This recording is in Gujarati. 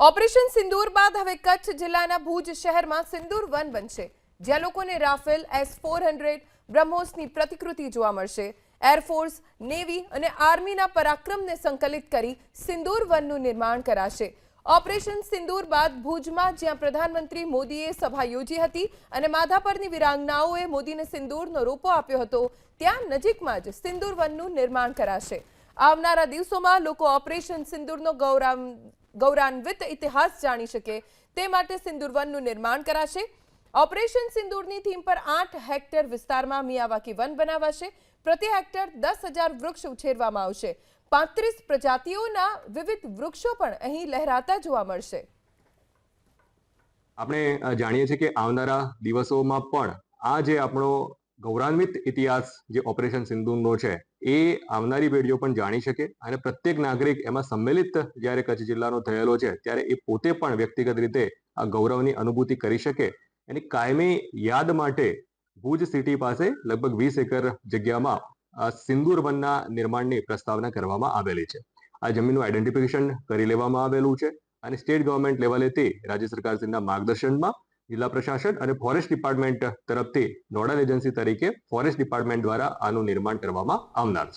ઓપરેશન સિંદૂર બાદ હવે કચ્છ જિલ્લાના ભુજ શહેરમાં સિંદૂર વન બનશે, જ્યાં લોકોને રાફેલ S-400 બ્રહ્મોસની પ્રતિકૃતિ જોવા મળશે। એરફોર્સ, નેવી અને આર્મીના પરાક્રમને સંકલિત કરી સિંદૂર વનનું નિર્માણ કરાશે। ઓપરેશન સિંદૂર બાદ ભુજમાં જ્યાં પ્રધાનમંત્રી મોદીએ સભા યોજી હતી અને માધાપરની વિરાંગનાઓએ મોદીને સિંદૂરનો રોપો આપ્યો હતો, ત્યાં નજીકમાં જ સિંદૂર વનનું નિર્માણ કરાશે। આવનારા દિવસોમાં લોકો ઓપરેશન સિંદૂરનો ગૌરવાન્વિત ઇતિહાસ જાણી શકે તે માટે સિંદૂર વનનું નિર્માણ કરાશે। ઓપરેશન સિંદૂરની થીમ પર 8 હેક્ટર વિસ્તારમાં મિયાવાકી વન બનાવાશે। પ્રતિ હેક્ટર 10,000 વૃક્ષ ઉછેરવામાં આવશે। 35 પ્રજાતિઓના વિવિધ વૃક્ષો પણ અહીં લહેરાતા જોવા મળશે। આપણે જાણીએ છીએ કે આવનારા દિવસોમાં પણ આ જે આપણો ગૌરવાન્વિત ઇતિહાસ જે ઓપરેશન સિંદૂરનો છે એ આવનારી પેઢીઓ પણ જાણી શકે અને પ્રત્યેક નાગરિક એમાં સંમેલિત જ્યારે કચ્છ જિલ્લાનો થયેલો છે ત્યારે એ પોતે પણ વ્યક્તિગત રીતે આ ગૌરવની અનુભૂતિ કરી શકે। એની કાયમી યાદ માટે ભુજ સિટી પાસે લગભગ 20 એકર જગ્યામાં સિંદૂર વનના નિર્માણની પ્રસ્તાવના કરવામાં આવેલી છે। આ જમીનનું આઈડેન્ટિફિકેશન કરી લેવામાં આવેલું છે અને સ્ટેટ ગવર્મેન્ટ લેવલેથી રાજ્ય સરકારશ્રીના માર્ગદર્શનમાં જિલ્લા પ્રશાસન અને ફોરેસ્ટ ડિપાર્ટમેન્ટ તરફથી નોડલ એજન્સી તરીકે ફોરેસ્ટ ડિપાર્ટમેન્ટ દ્વારા આનું નિર્માણ કરવામાં આવનાર છે।